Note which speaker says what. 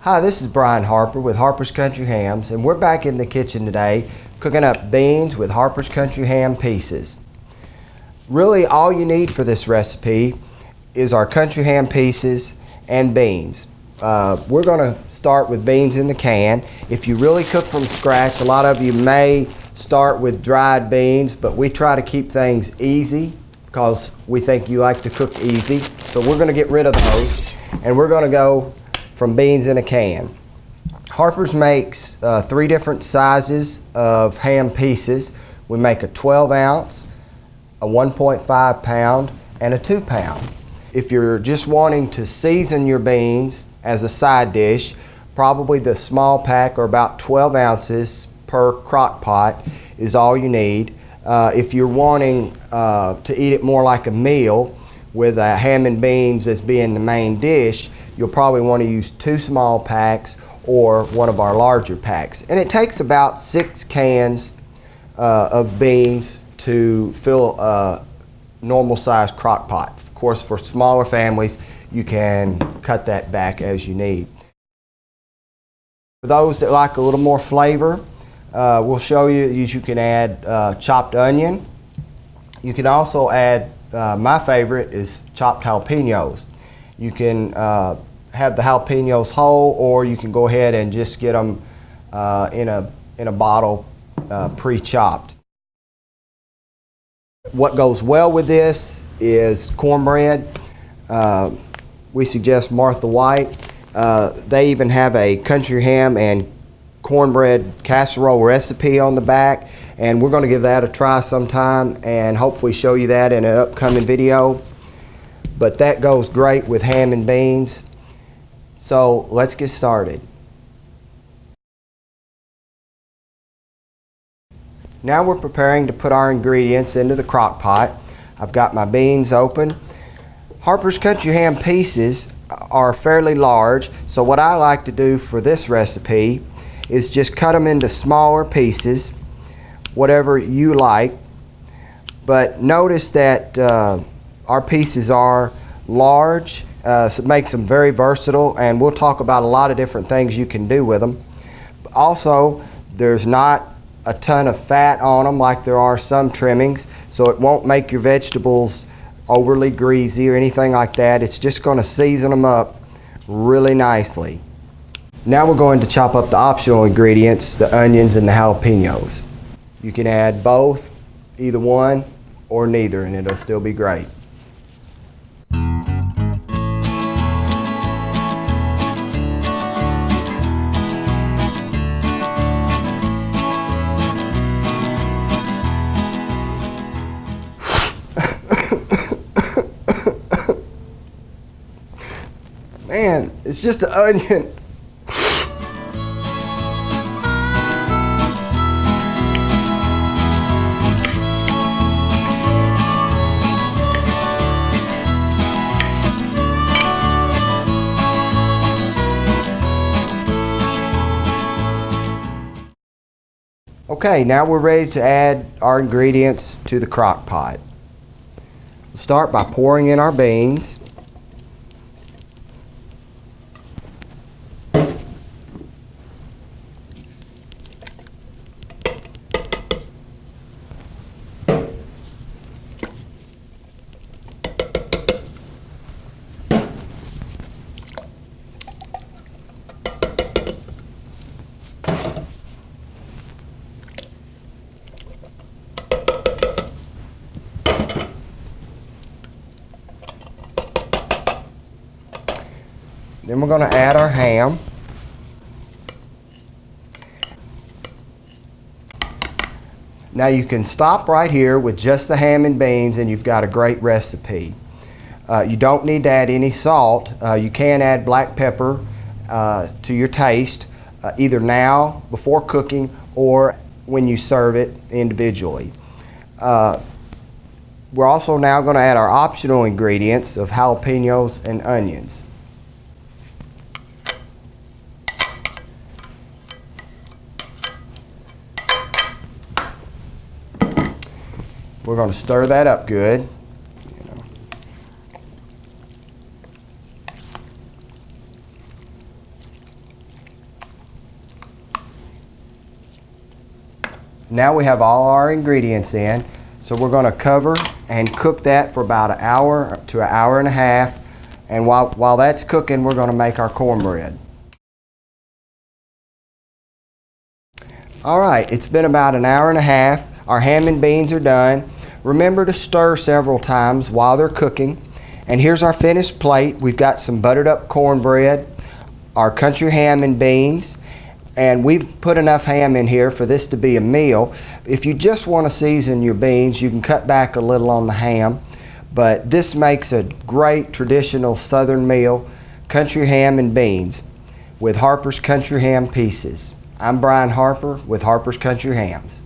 Speaker 1: Hi, this is Brian Harper with Harper's Country Hams, and we're back in the kitchen today cooking up beans with Harper's Country Ham pieces. Really, all you need for this recipe is our country ham pieces and beans. We're going to start with beans in the can. If you really cook from scratch, a lot of you may start with dried beans, but we try to keep things easy because we think you like to cook easy. So we're going to get rid of those, and we're going to go from beans in a can. Harper's makes 3 different sizes of ham pieces. We make a 12 ounce, a 1.5 pound, and a 2 pound. If you're just wanting to season your beans as a side dish, probably the small pack, or about 12 ounces per crock pot, is all you need. If you're wanting to eat it more like a meal with ham and beans as being the main dish, you'll probably want to use 2 small packs or one of our larger packs. And it takes about 6 cans of beans to fill a normal sized crock pot. Of course, for smaller families, you can cut that back as you need. For those that like a little more flavor, we'll show you that you can add chopped onion. You can also add, my favorite is chopped jalapenos. You can have the jalapenos whole, or you can go ahead and just get them in a bottle pre-chopped. What goes well with this is cornbread. We suggest Martha White. They even have a country ham and cornbread casserole recipe on the back, and we're going to give that a try sometime and hopefully show you that in an upcoming video. But that goes great with ham and beans. So let's get started. Now we're preparing to put our ingredients into the crock pot. I've got my beans open. Harper's Country Ham pieces are fairly large, so what I like to do for this recipe is just cut them into smaller pieces, whatever you like. But notice that our pieces are large, so it makes them very versatile, and we'll talk about a lot of different things you can do with them. Also, there's not a ton of fat on them like there are some trimmings, so it won't make your vegetables overly greasy or anything like that. It's just going to season them up really nicely. Now we're going to chop up the optional ingredients, the onions and the jalapenos. You can add both, either one or neither, and it'll still be great. Man, it's just an onion. Okay, now we're ready to add our ingredients to the crock pot. We'll start by pouring in our beans. Then we're going to add our ham. Now you can stop right here with just the ham and beans and you've got a great recipe. You don't need to add any salt. You can add black pepper to your taste, either now, before cooking, or when you serve it individually. We're also now going to add our optional ingredients of jalapenos and onions. We're going to stir that up good. Now we have all our ingredients in, so we're going to cover and cook that for about an hour to an hour and a half. And while that's cooking, we're going to make our cornbread. All right, it's been about an hour and a half. Our ham and beans are done. Remember to stir several times while they're cooking. And here's our finished plate. We've got some buttered up cornbread, our country ham and beans, and we've put enough ham in here for this to be a meal. If you just want to season your beans, you can cut back a little on the ham, but this makes a great traditional Southern meal, country ham and beans with Harper's Country Ham pieces. I'm Brian Harper with Harper's Country Hams.